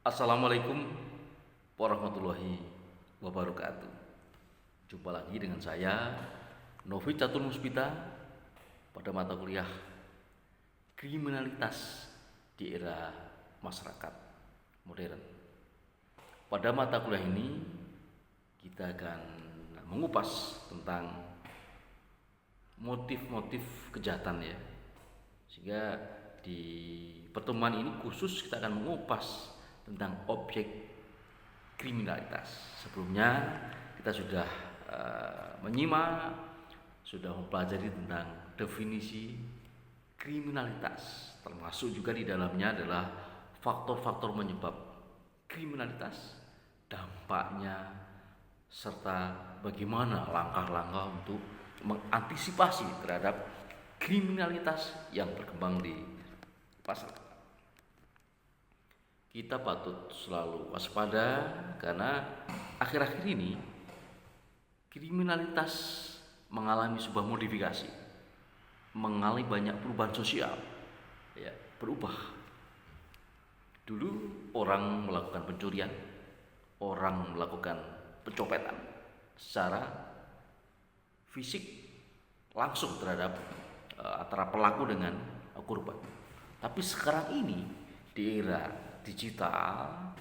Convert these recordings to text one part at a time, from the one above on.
Assalamualaikum warahmatullahi wabarakatuh. Jumpa lagi dengan saya Novi Catur Muspita pada mata kuliah Kriminalitas di Era Masyarakat Modern. Pada mata kuliah ini kita akan mengupas tentang motif-motif kejahatan ya. Sehingga di pertemuan ini khusus kita akan mengupas tentang objek kriminalitas. Sebelumnya kita sudah menyimak, sudah mempelajari tentang definisi kriminalitas, termasuk juga di dalamnya adalah faktor-faktor menyebab kriminalitas, dampaknya, serta bagaimana langkah-langkah untuk mengantisipasi terhadap kriminalitas yang berkembang di masyarakat. Kita patut selalu waspada karena akhir-akhir ini kriminalitas mengalami sebuah modifikasi, mengalami banyak perubahan sosial, ya, berubah. Dulu orang melakukan pencurian, orang melakukan pencopetan secara fisik langsung terhadap antara pelaku dengan korban. Tapi sekarang ini di era digital,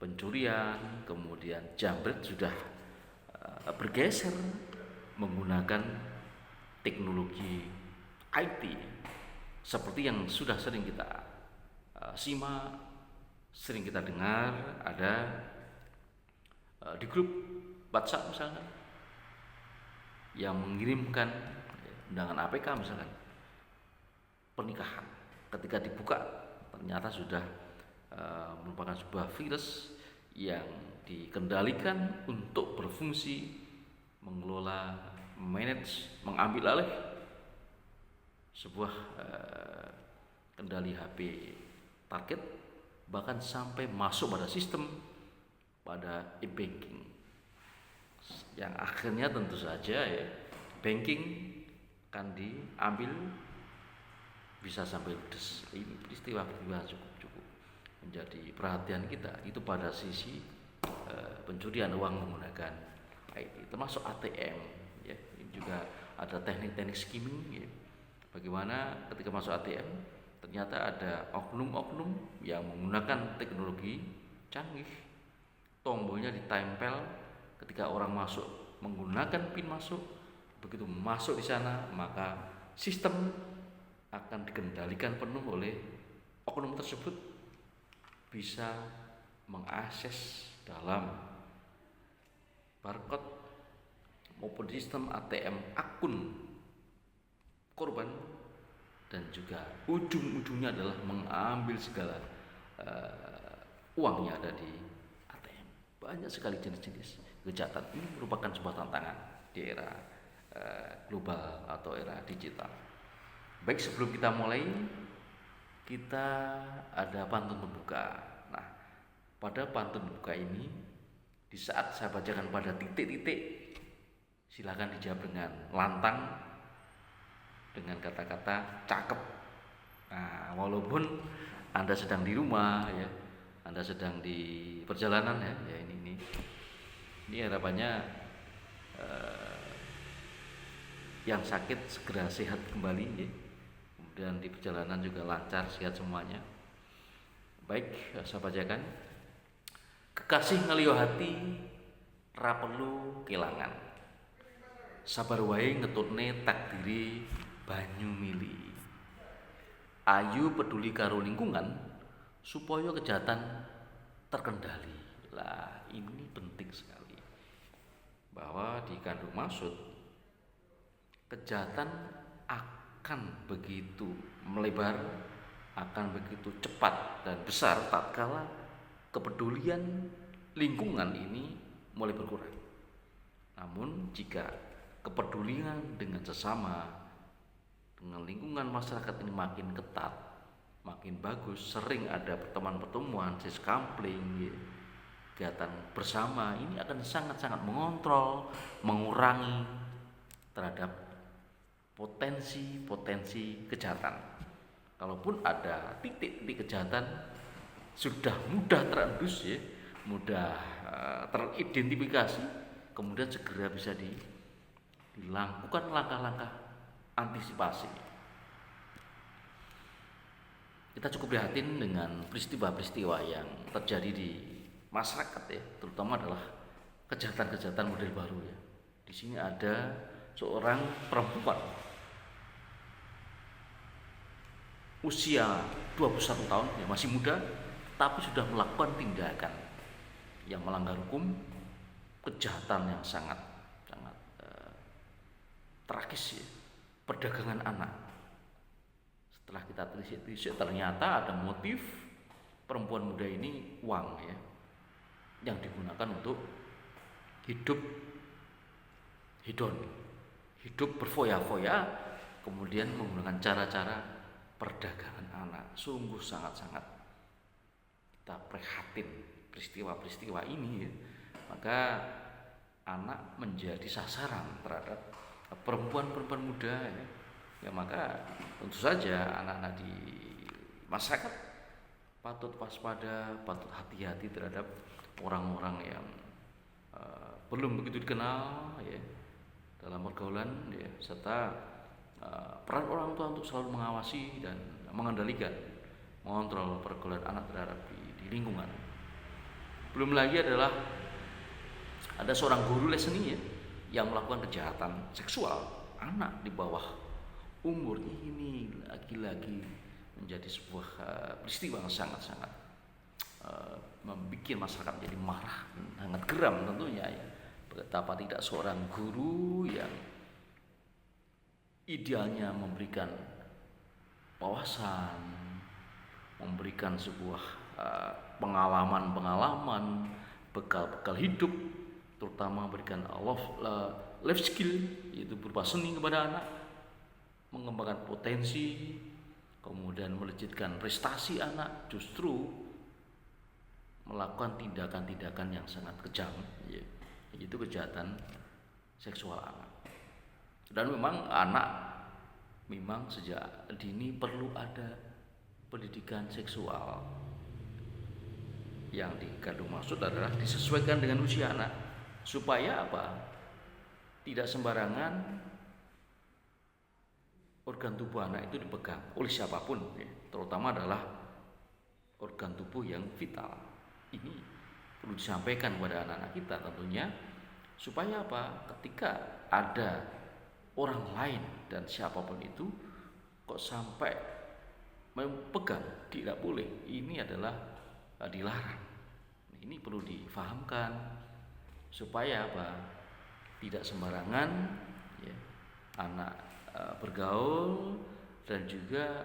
pencurian, kemudian jambret sudah bergeser menggunakan teknologi IT seperti yang sudah sering kita simak, sering kita dengar ada di grup WhatsApp misalkan yang mengirimkan undangan APK misalkan pernikahan, ketika dibuka ternyata sudah merupakan sebuah virus yang dikendalikan untuk berfungsi mengelola, manage, mengambil alih sebuah kendali HP target, bahkan sampai masuk pada sistem, pada e-banking, yang akhirnya tentu saja ya banking akan diambil, bisa sampai ludes. Ini peristiwa cukup menjadi perhatian kita itu pada sisi pencurian uang menggunakan IT, termasuk ATM ya. Ini juga ada teknik-teknik skimming ya. Bagaimana ketika masuk ATM ternyata ada oknum-oknum yang menggunakan teknologi canggih, tombolnya ditempel ketika orang masuk menggunakan PIN masuk, begitu masuk di sana maka sistem akan dikendalikan penuh oleh oknum tersebut, bisa mengakses dalam barcode maupun sistem ATM akun korban, dan juga ujung-ujungnya adalah mengambil segala uang yang ada di ATM. Banyak sekali jenis-jenis kejahatan ini merupakan sebuah tantangan di era global atau era digital. Baik, sebelum kita mulai, kita ada pantun pembuka. Nah, pada pantun pembuka ini, di saat saya bacakan pada titik-titik, silakan dijawab dengan lantang, dengan kata-kata cakep. Nah, walaupun Anda sedang di rumah ya, Anda sedang di perjalanan ya ini harapannya yang sakit segera sehat kembali ya. Dan di perjalanan juga lancar, sehat semuanya. Baik, saya bacakan. Kekasih ngeliyo hati ra perlu kelangan, sabar wae ngetutne takdiri banyu mili. Ayu peduli karo lingkungan supaya kejahatan terkendali. Lah, ini penting sekali, bahwa dikandung maksud kejahatan akan begitu melebar, akan begitu cepat dan besar tatkala kepedulian lingkungan ini mulai berkurang. Namun jika kepedulian dengan sesama, dengan lingkungan masyarakat ini makin ketat, makin bagus, sering ada pertemuan-pertemuan, siskampling, kegiatan bersama, ini akan sangat-sangat mengontrol, mengurangi terhadap potensi kejahatan. Kalaupun ada titik-titik kejahatan, sudah mudah terendus ya, mudah teridentifikasi, kemudian segera bisa dilakukan langkah-langkah antisipasi. Kita cukup prihatin dengan peristiwa-peristiwa yang terjadi di masyarakat ya, terutama adalah kejahatan-kejahatan model baru ya. Di sini ada seorang perempuan usia 21 tahun ya, masih muda, tapi sudah melakukan tindakan yang melanggar hukum, kejahatan yang sangat tragis ya, perdagangan anak. Setelah kita telisik ternyata ada motif perempuan muda ini uang ya, yang digunakan untuk hidup hedon, hidup berfoya-foya, kemudian menggunakan cara-cara perdagangan anak. Sungguh sangat-sangat kita prihatin peristiwa-peristiwa ini ya. Maka anak menjadi sasaran terhadap perempuan-perempuan muda ya. Ya maka tentu saja anak-anak di masyarakat patut waspada, patut hati-hati terhadap orang-orang yang belum begitu dikenal ya dalam pergaulan ya, serta peran orang tua untuk selalu mengawasi dan mengendalikan, mengontrol pergaulan anak terhadap di lingkungan. Belum lagi adalah ada seorang guru les seni ya, yang melakukan kejahatan seksual anak di bawah umur. Ini lagi-lagi menjadi sebuah peristiwa yang sangat-sangat membuat masyarakat menjadi marah, sangat geram tentunya ya. Betapa tidak seorang guru yang idealnya memberikan wawasan, memberikan sebuah pengalaman-pengalaman, bekal-bekal hidup, terutama memberikan life skill, yaitu berupa seni kepada anak, mengembangkan potensi, kemudian melejitkan prestasi anak, justru melakukan tindakan-tindakan yang sangat kejam, yaitu kejahatan seksual anak. Dan memang anak memang sejak dini perlu ada pendidikan seksual. Yang dikandung maksud adalah disesuaikan dengan usia anak, supaya apa? Tidak sembarangan organ tubuh anak itu dipegang oleh siapapun ya, terutama adalah organ tubuh yang vital. Ini perlu disampaikan kepada anak-anak kita tentunya, supaya apa? Ketika ada orang lain dan siapapun itu kok sampai memegang, tidak boleh, ini adalah dilarang. Ini perlu difahamkan supaya apa? Tidak sembarangan ya, anak bergaul, dan juga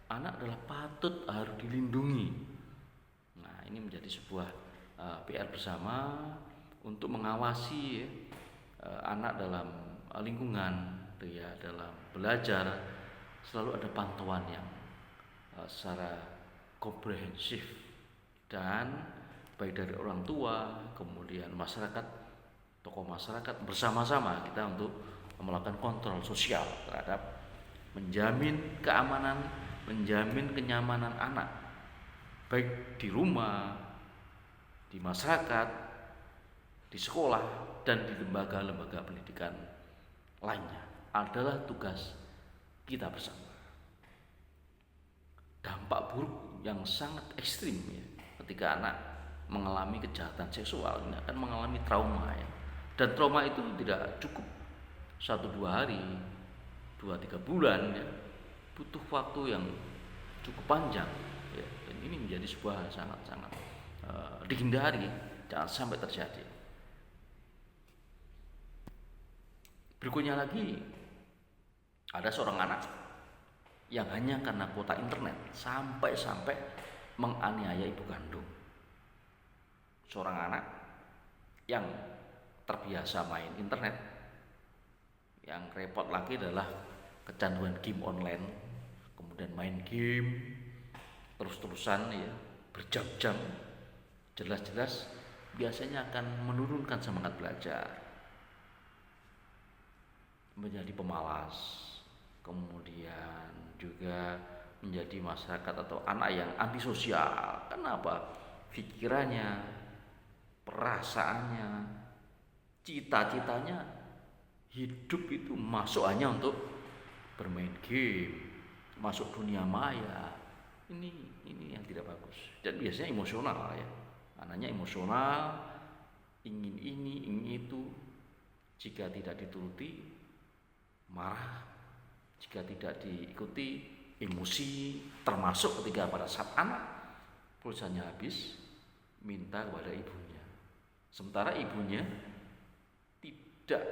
anak adalah patut harus dilindungi. Nah, ini menjadi sebuah PR bersama untuk mengawasi ya, anak dalam lingkungan ya, dalam belajar selalu ada pantauan yang secara komprehensif, dan baik dari orang tua, kemudian masyarakat, tokoh masyarakat, bersama-sama kita untuk melakukan kontrol sosial terhadap menjamin keamanan, menjamin kenyamanan anak, baik di rumah, di masyarakat, di sekolah, dan di lembaga-lembaga pendidikan lainnya. Adalah tugas kita bersama. Dampak buruk yang sangat ekstrim ya, ketika anak mengalami kejahatan seksual ini akan mengalami trauma ya. Dan trauma itu tidak cukup 1-2 hari, 2-3 bulan ya, butuh waktu yang cukup panjang ya. Dan ini menjadi sebuah sangat-sangat dihindari, jangan sampai terjadi. Berikutnya lagi, ada seorang anak yang hanya karena kuota internet sampai menganiaya ibu kandung. Seorang anak yang terbiasa main internet, yang repot lagi adalah kecanduan game online, kemudian main game terus-terusan ya, berjam-jam, jelas-jelas biasanya akan menurunkan semangat belajar, menjadi pemalas, kemudian juga menjadi masyarakat atau anak yang antisosial. Kenapa? Pikirannya, perasaannya, cita-citanya hidup itu masuk hanya untuk bermain game, masuk dunia maya. Ini yang tidak bagus. Dan biasanya emosional ya. Anaknya emosional, ingin ini, ingin itu. Jika tidak dituruti, marah. Jika tidak diikuti, emosi. Termasuk ketika pada saat anak pulsanya habis, minta kepada ibunya. Sementara ibunya tidak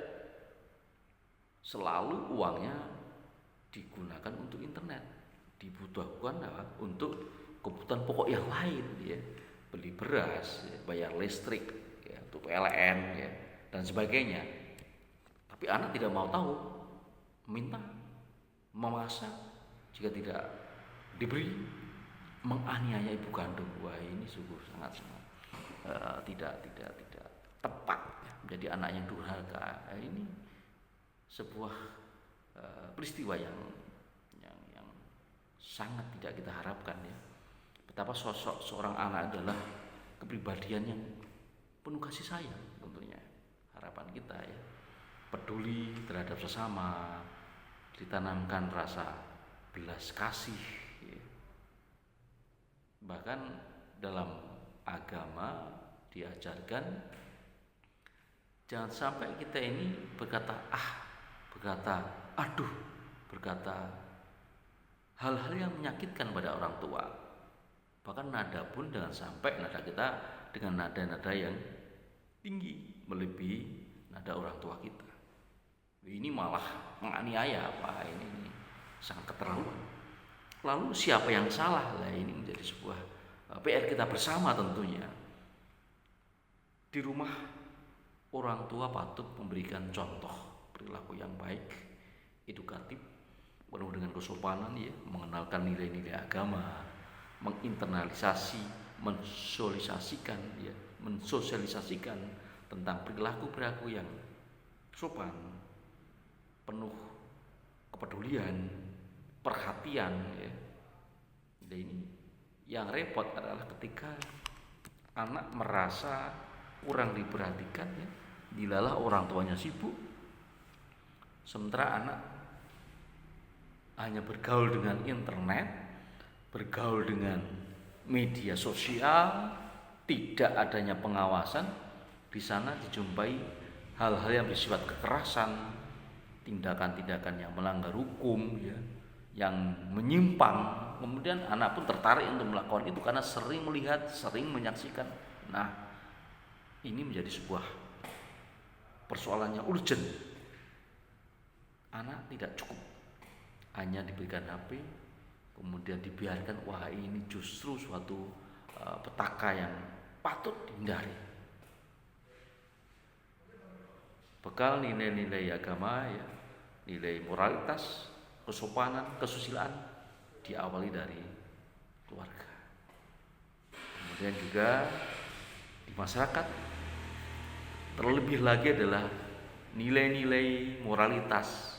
selalu uangnya digunakan untuk internet, dibutuhkan untuk kebutuhan pokok yang lain ya, beli beras ya, bayar listrik ya, untuk PLN ya, dan sebagainya. Tapi anak tidak mau tahu, minta, memaksa, jika tidak diberi, menganiaya ibu kandung. Wah, ini sungguh sangat tidak tepat ya, menjadi anak yang durhaka. Ini sebuah peristiwa yang sangat tidak kita harapkan ya. Betapa sosok seorang anak adalah kepribadian yang penuh kasih sayang tentunya. Harapan kita ya, peduli terhadap sesama, ditanamkan rasa belas kasih ya. Bahkan dalam agama diajarkan jangan sampai kita ini berkata aduh, berkata hal-hal yang menyakitkan pada orang tua. Bahkan nada pun jangan sampai nada kita dengan nada-nada yang tinggi melebihi nada orang tua kita. Ini malah menganiaya apa ini sangat keterlaluan. Lalu siapa yang salah? Lah ini menjadi sebuah PR kita bersama tentunya. Di rumah orang tua patut memberikan contoh perilaku yang baik, edukatif, penuh dengan kesopanan ya, mengenalkan nilai-nilai agama, menginternalisasi, mensosialisasikan tentang perilaku-perilaku yang sopan, penuh kepedulian, perhatian ya. Dan ini yang repot adalah ketika anak merasa kurang diperhatikan ya, dilalah orang tuanya sibuk, sementara anak hanya bergaul dengan internet, bergaul dengan media sosial, tidak adanya pengawasan. Di sana dijumpai hal-hal yang bersifat kekerasan, tindakan-tindakan yang melanggar hukum ya, yang menyimpang. Kemudian anak pun tertarik untuk melakukan itu karena sering melihat, sering menyaksikan. Nah, ini menjadi sebuah persoalannya urgent. Anak tidak cukup hanya diberikan HP, kemudian dibiarkan. Wah, ini justru suatu petaka yang patut dihindari. Bekal nilai-nilai agama ya, nilai moralitas, kesopanan, kesusilaan diawali dari keluarga. Kemudian juga di masyarakat, terlebih lagi adalah nilai-nilai moralitas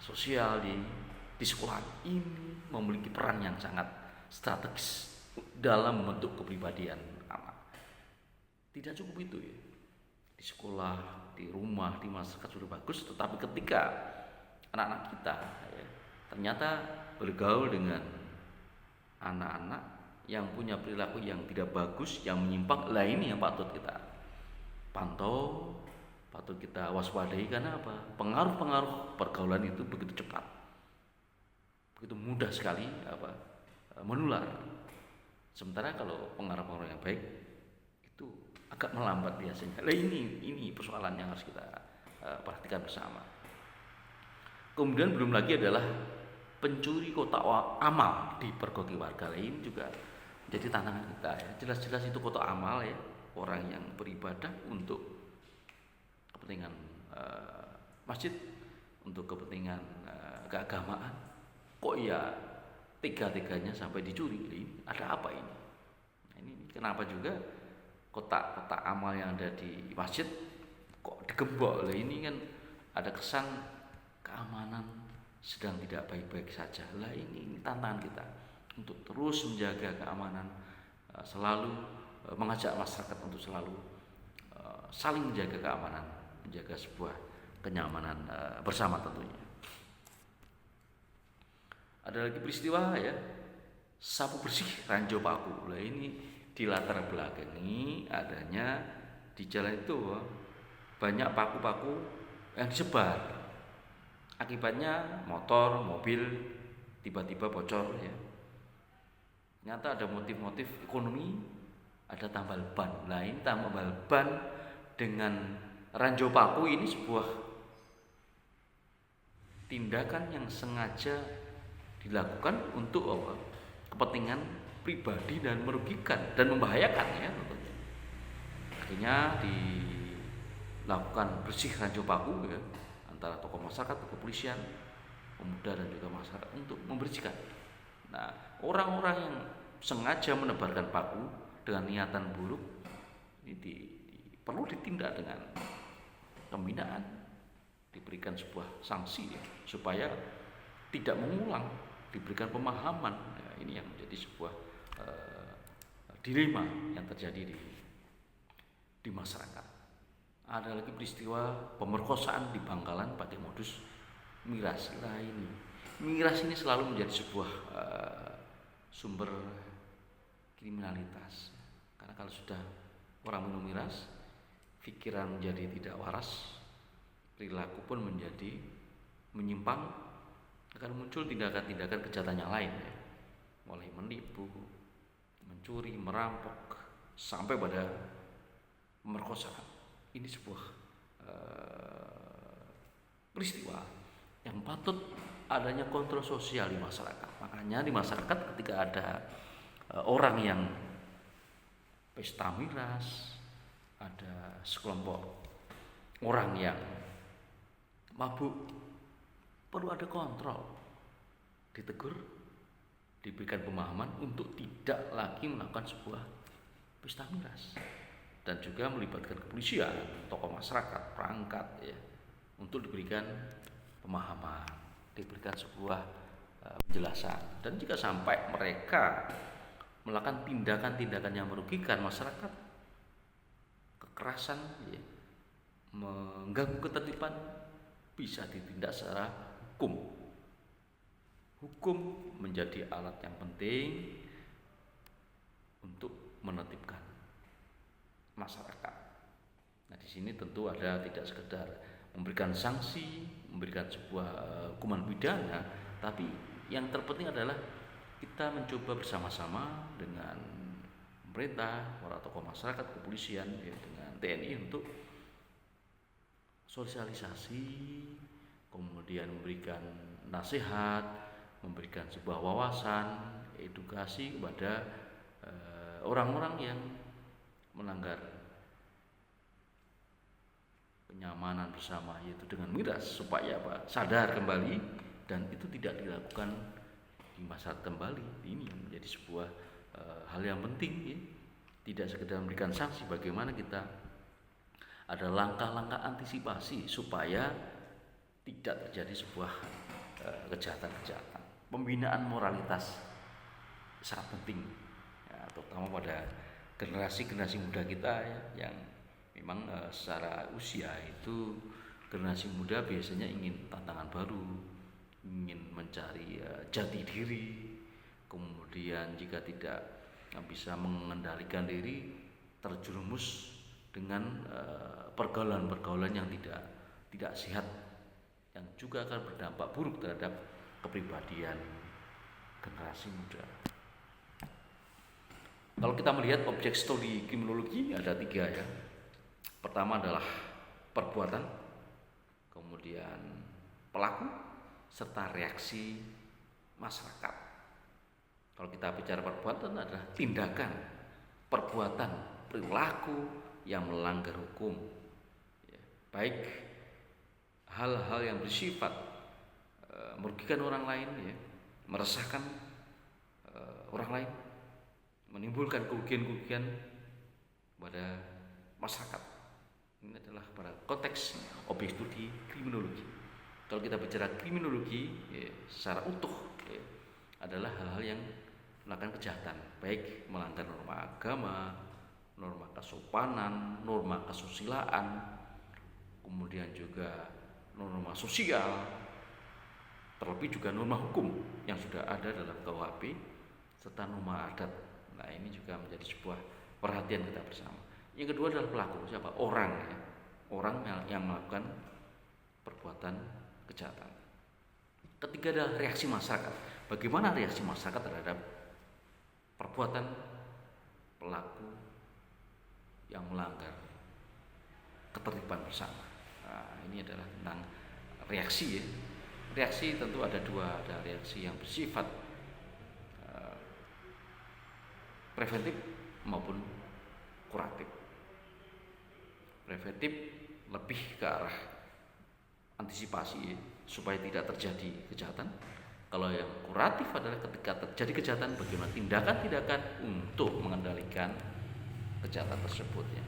sosial di sekolah ini memiliki peran yang sangat strategis dalam membentuk kepribadian anak. Tidak cukup itu ya, di sekolah, di rumah, di masyarakat sudah bagus, tetapi ketika anak-anak kita ya, ternyata bergaul dengan anak-anak yang punya perilaku yang tidak bagus, yang menyimpang, lah ini yang patut kita pantau, patut kita waspadai. Karena apa? Pengaruh-pengaruh pergaulan itu begitu cepat, begitu mudah sekali menular. Sementara kalau pengaruh-pengaruh yang baik itu agak melambat biasanya. Lah ini persoalan yang harus kita perhatikan bersama. Kemudian belum lagi adalah pencuri kotak amal di pergoki warga lain juga jadi tantangan kita ya. Jelas-jelas itu kotak amal ya, orang yang beribadah untuk kepentingan masjid, untuk kepentingan keagamaan, kok ya tega-teganya sampai dicuri. Ada apa ini? Nah, ini kenapa juga kotak-kotak amal yang ada di masjid kok digembok? Lah ini kan ada kesan keamanan, sedang tidak baik-baik saja. Lah ini tantangan kita untuk terus menjaga keamanan, selalu mengajak masyarakat untuk selalu saling menjaga keamanan, menjaga sebuah kenyamanan bersama tentunya. Ada lagi peristiwa ya, sapu bersih Ranjau Paku. Lah ini dilatar belakangi adanya di jalan itu banyak paku-paku yang disebar. Akibatnya motor, mobil tiba-tiba bocor ya. Ternyata ada motif-motif ekonomi, ada tambal ban. Nah ini tambal ban dengan Ranjau Paku ini sebuah tindakan yang sengaja dilakukan untuk kepentingan pribadi dan merugikan dan membahayakan ya tentunya. Akhirnya dilakukan bersih Ranjau Paku ya, antara tokoh masyarakat, kepolisian, pemuda dan juga masyarakat untuk membersihkan. Nah, orang-orang yang sengaja menebarkan paku dengan niatan buruk ini perlu ditindak dengan pembinaan, diberikan sebuah sanksi ya, supaya tidak mengulang, diberikan pemahaman. Ya, ini yang menjadi sebuah dilema yang terjadi di masyarakat. Ada lagi peristiwa pemerkosaan di Bangkalan pakai modus miras. Nah ini miras ini selalu menjadi sebuah sumber kriminalitas. Karena kalau sudah orang minum miras, pikiran menjadi tidak waras, perilaku pun menjadi menyimpang, akan muncul tindakan-tindakan kejahatan yang lain ya. Mulai menipu, mencuri, merampok, sampai pada pemerkosaan. Ini sebuah peristiwa yang patut adanya kontrol sosial di masyarakat. Makanya di masyarakat ketika ada orang yang pesta miras, ada sekelompok orang yang mabuk, perlu ada kontrol, ditegur, diberikan pemahaman untuk tidak lagi melakukan sebuah pesta miras, dan juga melibatkan kepolisian, tokoh masyarakat, perangkat ya, untuk diberikan pemahaman, diberikan sebuah penjelasan. Dan jika sampai mereka melakukan tindakan-tindakan yang merugikan masyarakat, kekerasan ya, mengganggu ketertiban, bisa ditindak secara hukum. Hukum menjadi alat yang penting untuk menertibkan masyarakat. Nah, di sini tentu ada tidak sekedar memberikan sanksi, memberikan sebuah hukuman pidana, tapi yang terpenting adalah kita mencoba bersama-sama dengan pemerintah, para tokoh masyarakat, kepolisian, ya, dengan TNI untuk sosialisasi, kemudian memberikan nasihat, memberikan sebuah wawasan, edukasi kepada orang-orang yang melanggar kenyamanan bersama, yaitu dengan miras, supaya sadar kembali dan itu tidak dilakukan di masa kembali. Ini yang menjadi sebuah hal yang penting ya. Tidak sekedar memberikan sanksi, bagaimana kita ada langkah-langkah antisipasi supaya tidak terjadi sebuah kejahatan-kejahatan. Pembinaan moralitas sangat penting ya, terutama pada generasi muda kita ya, yang memang secara usia itu generasi muda biasanya ingin tantangan baru, ingin mencari jati diri, kemudian jika tidak bisa mengendalikan diri, terjerumus dengan pergaulan-pergaulan yang tidak sehat, yang juga akan berdampak buruk terhadap kepribadian generasi muda. Kalau kita melihat objek studi kriminologi ada 3 ya. Pertama adalah perbuatan, kemudian pelaku, serta reaksi masyarakat. Kalau kita bicara perbuatan adalah tindakan, perbuatan, perilaku yang melanggar hukum ya, baik hal-hal yang bersifat merugikan orang lain ya, meresahkan orang lain, menimbulkan kerugian-kerugian pada masyarakat. Ini adalah pada konteks objek studi kriminologi. Kalau kita bicara kriminologi ya, secara utuh ya, adalah hal-hal yang melakukan kejahatan, baik melanggar norma agama, norma kesopanan, norma kesusilaan, kemudian juga norma sosial, terlebih juga norma hukum yang sudah ada dalam KUHP serta norma adat. Nah, ini juga menjadi sebuah perhatian kita bersama. Yang kedua adalah pelaku, siapa? Orang ya. Orang yang melakukan perbuatan kejahatan. Ketiga adalah reaksi masyarakat. Bagaimana reaksi masyarakat terhadap perbuatan pelaku yang melanggar ketertiban bersama. Nah, ini adalah tentang reaksi ya. Reaksi tentu ada dua, ada reaksi yang bersifat preventif maupun kuratif. Preventif lebih ke arah antisipasi ya, supaya tidak terjadi kejahatan. Kalau yang kuratif adalah ketika terjadi kejahatan, bagaimana tindakan-tindakan untuk mengendalikan kejahatan tersebut ya.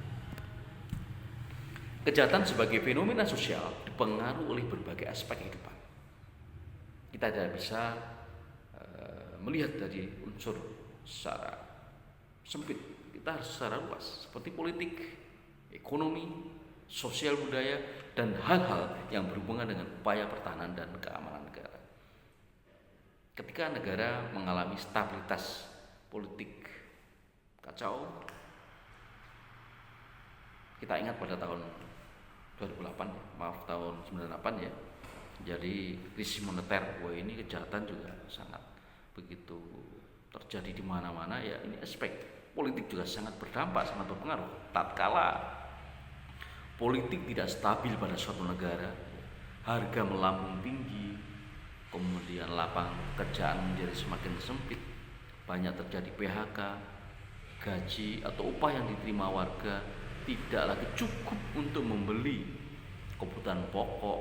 Kejahatan sebagai fenomena sosial dipengaruhi oleh berbagai aspek kehidupan. Kita tidak bisa melihat dari unsur secara sempit, kita harus secara luas, seperti politik, ekonomi, sosial budaya, dan hal-hal yang berhubungan dengan upaya pertahanan dan keamanan negara. Ketika negara mengalami stabilitas politik kacau, kita ingat pada tahun 2008, tahun 98 ya. Jadi krisis moneter, wah ini kejahatan juga sangat begitu terjadi di mana-mana ya. Ini aspek politik juga sangat berdampak, sangat berpengaruh. Tatkala politik tidak stabil pada suatu negara, harga melambung tinggi, kemudian lapangan pekerjaan menjadi semakin sempit, banyak terjadi PHK, gaji atau upah yang diterima warga tidak lagi cukup untuk membeli kebutuhan pokok,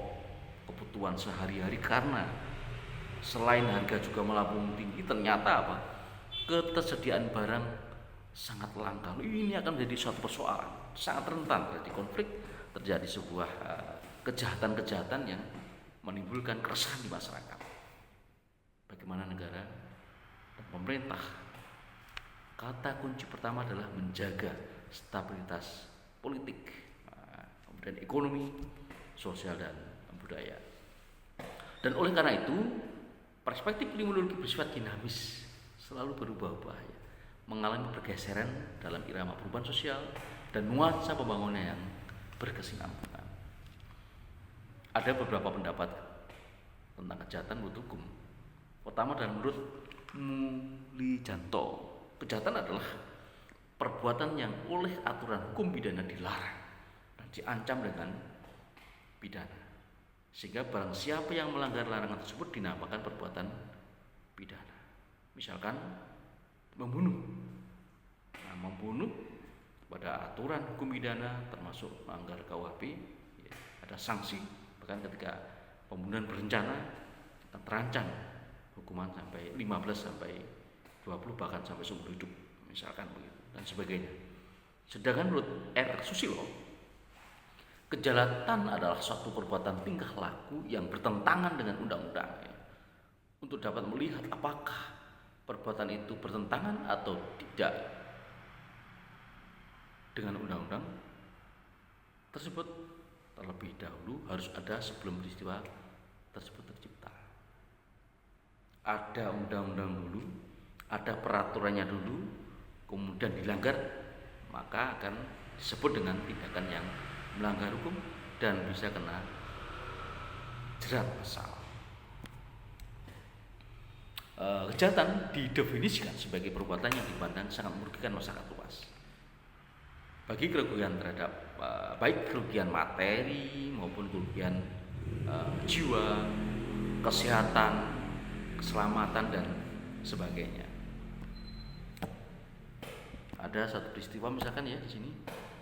kebutuhan sehari-hari, karena selain harga juga melambung tinggi, ternyata apa? Ketersediaan barang sangat langka. Ini akan menjadi suatu persoalan sangat rentan terjadi konflik, terjadi sebuah kejahatan-kejahatan yang menimbulkan keresahan di masyarakat. Bagaimana negara dan pemerintah? Kata kunci pertama adalah menjaga stabilitas politik, kemudian ekonomi, sosial, dan budaya. Dan oleh karena itu, perspektif kriminologi bersifat dinamis, selalu berubah-ubah ya, mengalami pergeseran dalam irama perubahan sosial dan nuansa pembangunan yang berkesinambungan. Ada beberapa pendapat tentang kejahatan menurut hukum. Pertama adalah menurut Mulijanto, kejahatan adalah perbuatan yang oleh aturan hukum pidana dilarang dan diancam dengan pidana, sehingga barang siapa yang melanggar larangan tersebut dinamakan perbuatan pidana. Misalkan membunuh. Nah, membunuh pada aturan hukum pidana termasuk melanggar KUHP ya, ada sanksi, bahkan ketika pembunuhan berencana terancam hukuman sampai 15 sampai 20 bahkan sampai seumur hidup misalkan begitu dan sebagainya. Sedangkan menurut R. Susilo, kejahatan adalah suatu perbuatan tingkah laku yang bertentangan dengan undang-undang ya. Untuk dapat melihat apakah perbuatan itu bertentangan atau tidak dengan undang-undang tersebut, terlebih dahulu harus ada sebelum peristiwa tersebut tercipta. Ada undang-undang dulu, ada peraturannya dulu, kemudian dilanggar, maka akan disebut dengan tindakan yang melanggar hukum dan bisa kena jerat pasal. Kejahatan didefinisikan sebagai perbuatan yang dipandang sangat merugikan masyarakat luas. Bagi kerugian terhadap baik kerugian materi maupun kerugian jiwa, kesehatan, keselamatan dan sebagainya. Ada satu peristiwa misalkan ya di sini,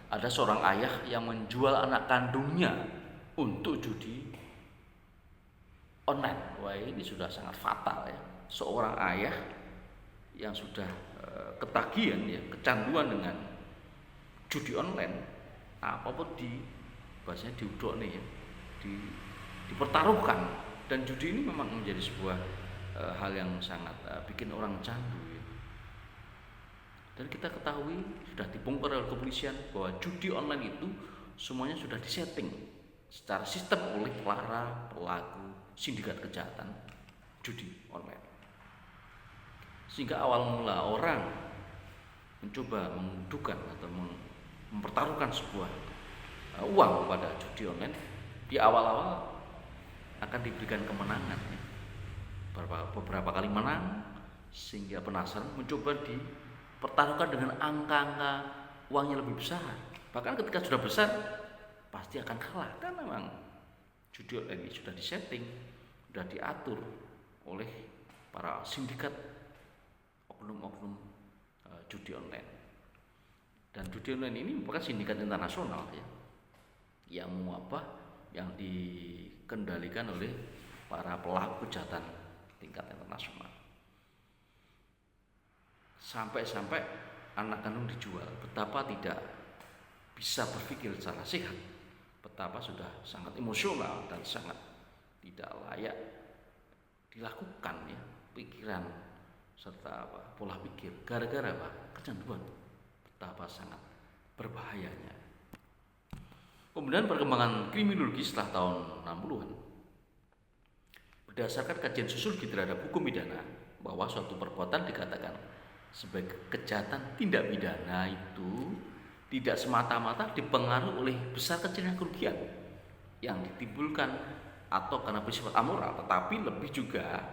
ada seorang ayah yang menjual anak kandungnya untuk judi online. Wah, ini sudah sangat fatal ya. Seorang ayah yang sudah ketagihan ya, kecanduan dengan judi online, apapun bahasanya diudok nih ya, dipertaruhkan, dan judi ini memang menjadi sebuah hal yang sangat bikin orang candu ya. Dan kita ketahui sudah dibongkar oleh kepolisian bahwa judi online itu semuanya sudah disetting secara sistem oleh para pelaku sindikat kejahatan judi online. Sehingga awal mula orang mencoba mendudukan atau mempertaruhkan sebuah uang pada judi online, di awal-awal akan diberikan kemenangan ya. Beberapa kali menang, sehingga penasaran mencoba dipertaruhkan dengan angka-angka uangnya lebih besar. Bahkan ketika sudah besar pasti akan kalah, kan memang judi online ini sudah disetting, sudah diatur oleh para sindikat oknum-oknum judi online. Dan judi online ini merupakan sindikat internasional ya, yang yang dikendalikan oleh para pelaku kejahatan tingkat internasional. Sampai-sampai anak kandung dijual. Betapa tidak bisa berpikir secara sehat, betapa sudah sangat emosional dan sangat tidak layak dilakukan ya, pikiran serta pola pikir gara-gara kecanduan. Betapa sangat berbahayanya. Kemudian perkembangan kriminologi setelah tahun 60-an. Berdasarkan kajian sosiologi terhadap hukum pidana, bahwa suatu perbuatan dikatakan sebagai kejahatan tindak pidana itu tidak semata-mata dipengaruhi oleh besar kecilnya kerugian yang ditimbulkan atau karena bersifat amoral, tetapi lebih juga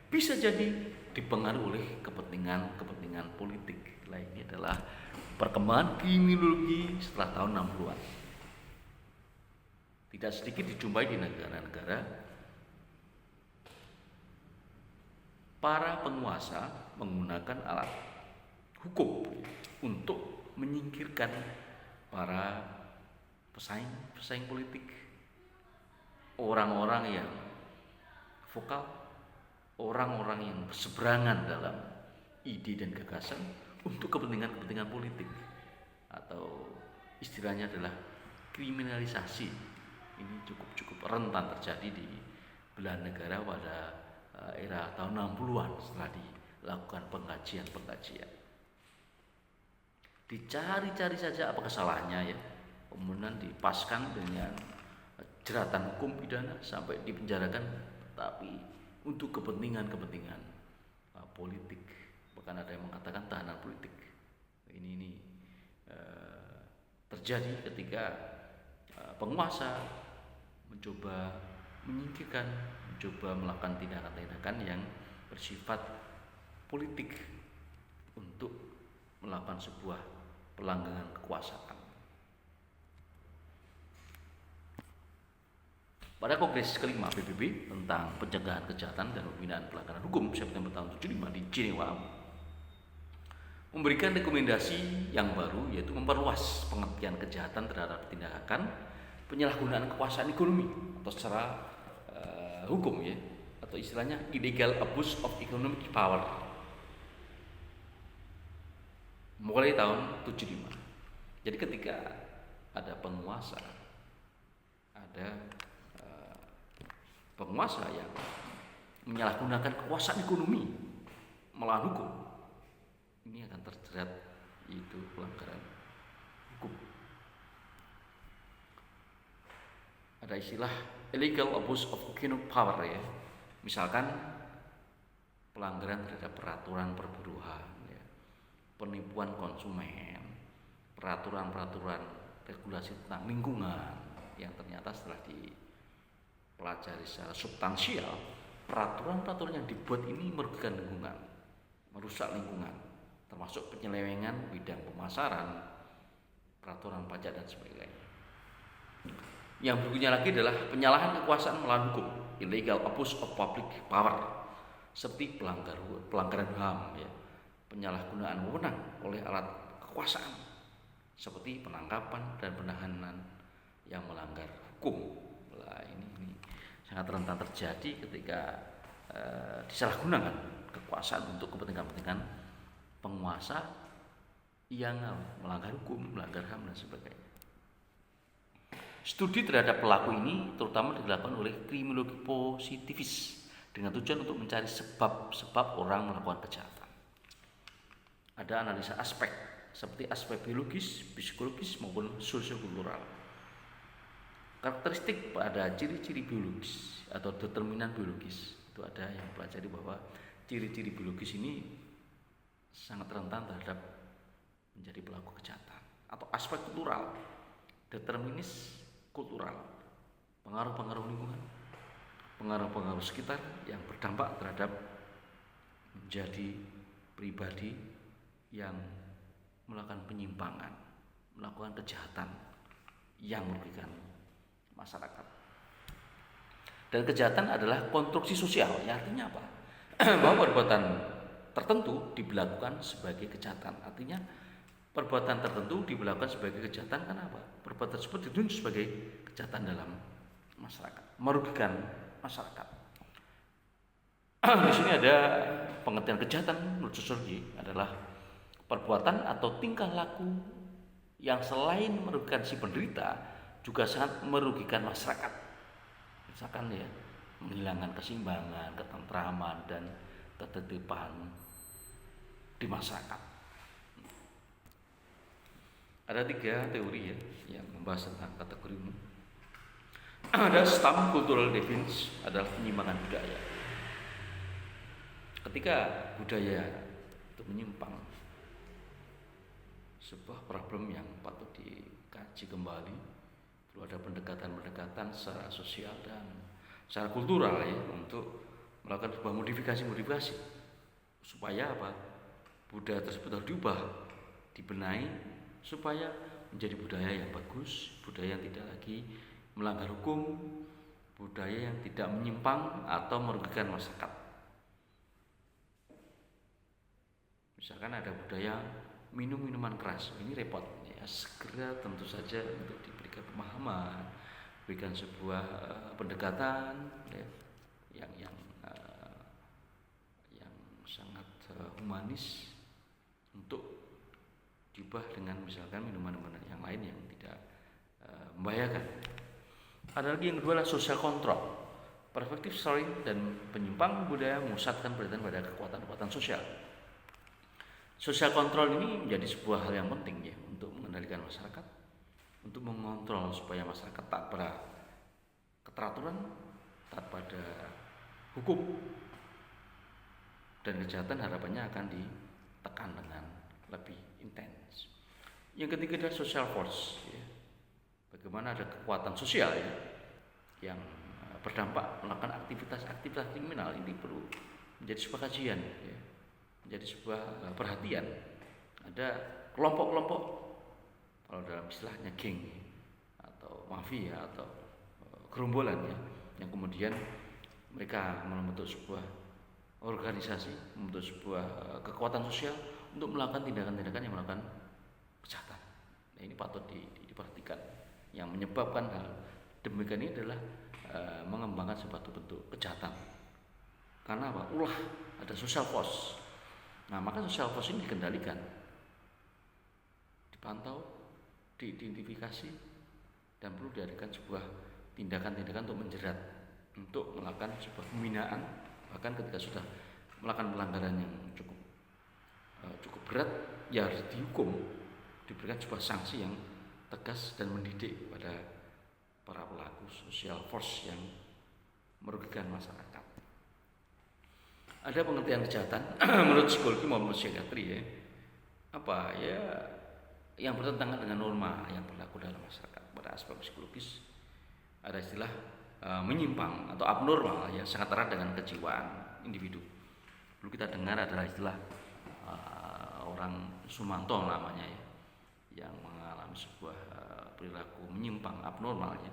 bisa jadi dipengaruhi oleh kepentingan politik. Ini adalah perkembangan kriminologi setelah tahun 60-an. Tidak sedikit dijumpai di negara-negara para penguasa menggunakan alat hukum untuk menyingkirkan para pesaing politik, orang-orang yang vokal, orang-orang yang berseberangan dalam ide dan gagasan untuk kepentingan politik, atau istilahnya adalah kriminalisasi. Ini cukup rentan terjadi di belahan negara pada era tahun 60-an setelah dilakukan pengkajian. Dicari-cari saja apa kesalahannya ya, kemudian dipaskan dengan jeratan hukum pidana sampai dipenjarakan, tapi untuk kepentingan politik, bahkan ada yang mengatakan tahanan politik. Ini terjadi ketika penguasa mencoba menyingkirkan, mencoba melakukan tindakan-tindakan yang bersifat politik untuk melakukan sebuah pelanggaran kekuasaan. Pada Kongres kelima PBB tentang pencegahan kejahatan dan pembinaan pelanggaran hukum September tahun 75 di Jenewa memberikan rekomendasi yang baru, yaitu memperluas pengertian kejahatan terhadap tindakan penyalahgunaan kekuasaan ekonomi atau secara hukum ya, atau istilahnya illegal abuse of economic power, mulai tahun 75. Jadi ketika ada penguasa yang menyalahgunakan kekuasaan ekonomi melawan hukum, ini akan terjerat yaitu pelanggaran hukum. Ada istilah illegal abuse of economic power ya, misalkan pelanggaran terhadap peraturan perburuhan ya, penipuan konsumen, peraturan regulasi tentang lingkungan yang ternyata setelah dipelajari secara substansial, peraturan yang dibuat ini merugikan lingkungan, merusak lingkungan, termasuk penyelewengan bidang pemasaran, peraturan pajak dan sebagainya. Yang berikutnya lagi adalah penyalahan kekuasaan melawan hukum, illegal abuse of public power, seperti pelanggaran HAM ya, penyalahgunaan wewenang oleh alat kekuasaan seperti penangkapan dan penahanan yang melanggar hukum. Ini sangat rentan terjadi ketika disalahgunakan kekuasaan untuk kepentingan penguasa yang melanggar hukum, melanggar HAM dan sebagainya. Studi terhadap pelaku ini terutama dilakukan oleh kriminologi positivis dengan tujuan untuk mencari sebab-sebab orang melakukan kejahatan. Ada analisa aspek seperti aspek biologis, psikologis maupun sosiokultural. Karakteristik pada ciri-ciri biologis atau determinan biologis itu ada yang pelajari bahwa ciri-ciri biologis ini sangat rentan terhadap menjadi pelaku kejahatan. Atau aspek kultural, determinis kultural, pengaruh-pengaruh lingkungan, pengaruh-pengaruh sekitar yang berdampak terhadap menjadi pribadi yang melakukan penyimpangan, melakukan kejahatan yang merugikan masyarakat. Dan kejahatan adalah konstruksi sosial, yang artinya apa? Bahwa perbuatan tertentu diberlakukan sebagai kejahatan. Artinya perbuatan tertentu diberlakukan sebagai kejahatan karena apa? Perbuatan tersebut ditunjuk sebagai kejahatan dalam masyarakat, merugikan masyarakat. Di sini ada pengertian kejahatan menurut sosiologi adalah perbuatan atau tingkah laku yang selain merugikan si penderita juga sangat merugikan masyarakat. Misalkan ya, menghilangkan keseimbangan, ketentraman dan ketertiban di masyarakat. Ada 3 teori ya yang membahas tentang kategori ini. Ada stamp cultural deviance adalah penyimpangan budaya. Ketika budaya itu menyimpang, sebuah problem yang patut dikaji kembali. Perlu ada pendekatan-pendekatan secara sosial dan secara kultural ya untuk melakukan sebuah modifikasi supaya apa? Budaya tersebut harus diubah, dibenahi supaya menjadi budaya yang bagus, budaya yang tidak lagi melanggar hukum, budaya yang tidak menyimpang atau merugikan masyarakat. Misalkan ada budaya minum minuman keras, ini repot ya, segera tentu saja untuk diberikan pemahaman, berikan sebuah pendekatan ya, yang sangat humanis untuk diubah dengan misalkan minuman-minuman yang lain yang tidak membahayakan. Ada lagi yang kedua adalah social control. Perspektif sharing dan penyimpang budaya memusatkan perhatian pada kekuatan-kekuatan sosial. Social control ini menjadi sebuah hal yang penting ya untuk mengendalikan masyarakat, untuk mengontrol supaya masyarakat taat pada keteraturan, taat pada hukum, dan kejahatan harapannya akan ditekan dengan lebih intens. Yang ketiga adalah social force ya. Bagaimana ada kekuatan sosial ya yang berdampak melakukan aktivitas kriminal, ini perlu menjadi sebuah kajian ya, menjadi sebuah perhatian. Ada kelompok-kelompok, kalau dalam istilahnya geng atau mafia atau gerombolan ya, yang kemudian mereka membentuk sebuah organisasi, membentuk sebuah kekuatan sosial untuk melakukan tindakan-tindakan yang melakukan kejahatan. Nah, ini patut diperhatikan. Yang menyebabkan hal demikian ini adalah mengembangkan sebuah bentuk kejahatan. Karena apa? Ada social force. Nah, maka social force ini dikendalikan, dipantau, diidentifikasi, dan perlu diadakan sebuah tindakan-tindakan untuk menjerat, untuk melakukan sebuah pembinaan, bahkan ketika sudah melakukan pelanggaran yang cukup berat, ya harus dihukum, diberikan sebuah sanksi yang tegas dan mendidik pada para pelaku social force yang merugikan masyarakat. Ada pengertian kejahatan menurut psikologi maupun psikiatri ya. Apa ya yang bertentangan dengan norma yang berlaku dalam masyarakat. Pada aspek psikologis ada istilah menyimpang atau abnormal ya, sangat erat dengan kejiwaan individu. Dulu kita dengar adalah istilah orang Sumanto namanya ya, yang mengalami sebuah perilaku menyimpang abnormal ya,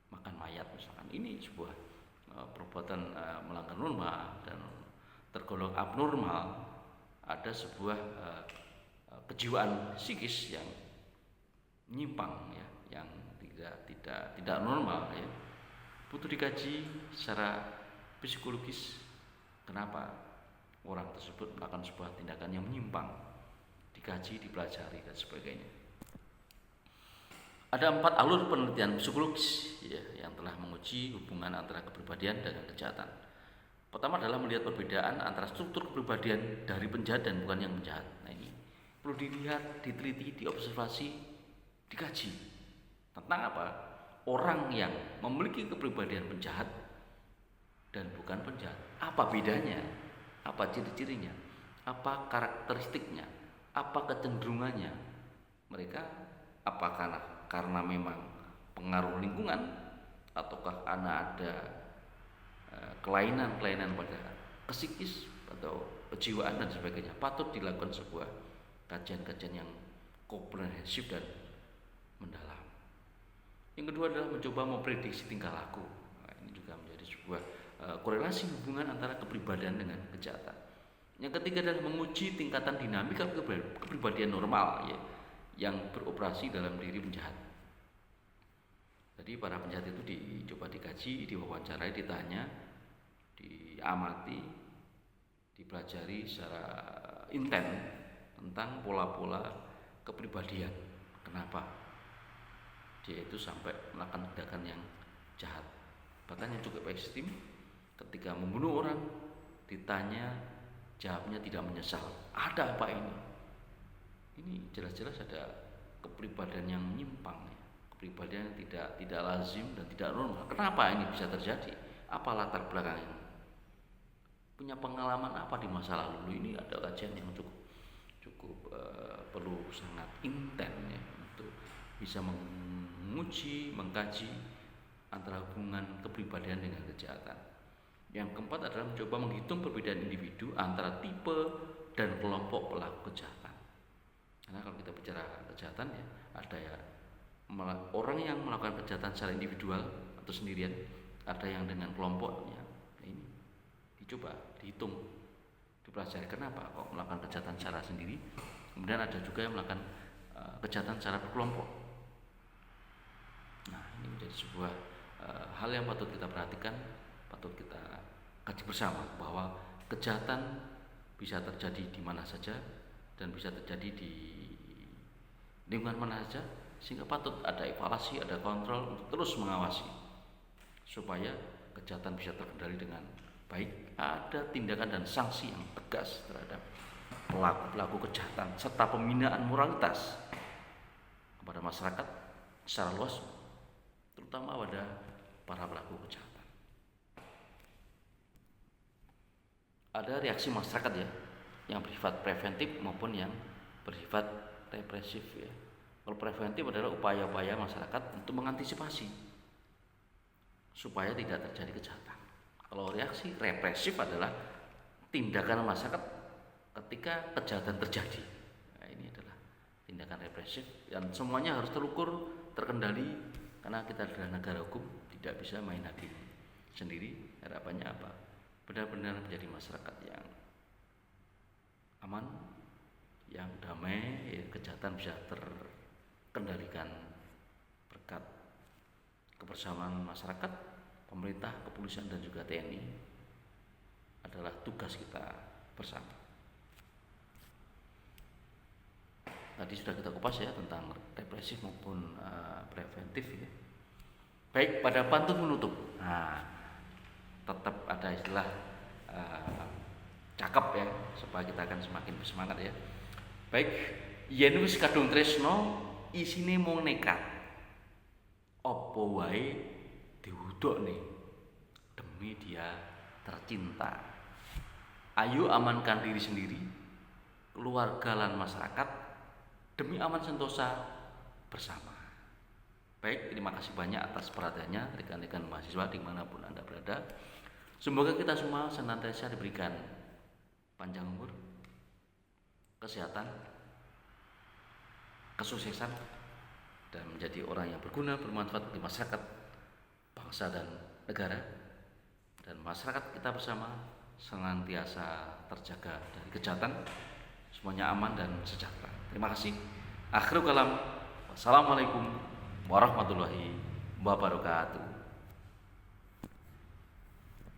makan mayat misalkan. Ini sebuah perbuatan melanggar norma dan tergolong abnormal. Ada sebuah kejiwaan psikis yang menyimpang ya, yang tidak normal ya, butuh dikaji secara psikologis kenapa orang tersebut melakukan sebuah tindakan yang menyimpang, dikaji, dipelajari dan sebagainya. Ada 4 alur penelitian psikologis ya, yang telah menguji hubungan antara kepribadian dengan kejahatan. Pertama adalah melihat perbedaan antara struktur kepribadian dari penjahat dan bukan yang penjahat. Nah ini perlu dilihat, diteliti, diobservasi, dikaji. Tentang apa? Orang yang memiliki kepribadian penjahat dan bukan penjahat. Apa bedanya? Apa ciri-cirinya? Apa karakteristiknya? Apa kecenderungannya? Mereka apakah karena memang pengaruh lingkungan ataukah karena ada kelainan-kelainan pada psikis atau kejiwaan dan sebagainya. Patut dilakukan sebuah kajian-kajian yang komprehensif dan mendalam. Yang kedua adalah mencoba memprediksi tingkah laku. Nah, ini juga menjadi sebuah korelasi hubungan antara kepribadian dengan kejahatan. Yang ketiga adalah menguji tingkatan dinamika kepribadian normal ya, yang beroperasi dalam diri penjahat. Jadi para penjahat itu dicoba dikaji, diwawancarai, ditanya, diamati, dipelajari secara intens tentang pola-pola kepribadian. Kenapa dia itu sampai melakukan tindakan yang jahat? Bahkan yang cukup ekstrim, ketika membunuh orang ditanya, jawabnya tidak menyesal. Ada apa ini? Ini jelas-jelas ada kepribadian yang menyimpang ya. Kepribadian yang tidak lazim dan tidak normal. Kenapa ini bisa terjadi? Apa latar belakangnya? Punya pengalaman apa di masa lalu? Ini ada kajian yang cukup perlu sangat intens ya, untuk bisa menguji, mengkaji antara hubungan kepribadian dengan kejahatan. Yang keempat adalah mencoba menghitung perbedaan individu antara tipe dan kelompok pelaku kejahatan. Karena kalau kita bicara kejahatan ya, ada ya orang yang melakukan kejahatan secara individual atau sendirian, ada yang dengan kelompoknya. Nah, ini dicoba dihitung, dipelajari kenapa kok melakukan kejahatan secara sendiri. Kemudian ada juga yang melakukan kejahatan secara berkelompok. Nah, ini menjadi sebuah hal yang patut kita perhatikan, patut kita kaji bersama, bahwa kejahatan bisa terjadi di mana saja dan bisa terjadi di lingkungan mana saja, sehingga patut ada evaluasi, ada kontrol untuk terus mengawasi supaya kejahatan bisa terkendali dengan baik, ada tindakan dan sanksi yang tegas terhadap pelaku-pelaku kejahatan serta pembinaan moralitas kepada masyarakat secara luas, terutama pada para pelaku kejahatan. Ada reaksi masyarakat ya, yang bersifat preventif maupun yang bersifat represif ya. Kalau preventif adalah upaya-upaya masyarakat untuk mengantisipasi supaya tidak terjadi kejahatan. Kalau reaksi represif adalah tindakan masyarakat ketika kejahatan terjadi. Nah, ini adalah tindakan represif dan semuanya harus terukur, terkendali, karena kita adalah negara hukum, tidak bisa main hakim sendiri. Harapannya apa? Benar-benar menjadi masyarakat yang aman, yang damai, ya, kejahatan bisa terkendalikan berkat kebersamaan masyarakat, pemerintah, kepolisian dan juga TNI. Adalah tugas kita bersama. Tadi sudah kita kupas ya tentang represif maupun preventif ya. Baik, pada pantun menutup. Nah, tetap ada istilah cakep ya, supaya kita akan semakin bersemangat ya. Baik, yen wis kadung tresno isine mung nekat, apa wae diudokne demi dia tercinta. Ayo amankan diri sendiri, keluarga lan masyarakat demi aman sentosa bersama. Baik, terima kasih banyak atas perhatiannya rekan-rekan mahasiswa dimanapun Anda berada. Semoga kita semua senantiasa diberikan panjang umur, kesehatan, kesuksesan, dan menjadi orang yang berguna, bermanfaat bagi masyarakat, bangsa dan negara, dan masyarakat kita bersama senantiasa terjaga dari kejahatan, semuanya aman dan sejahtera. Terima kasih. Akhirul kalam. Wassalamualaikum warahmatullahi wabarakatuh.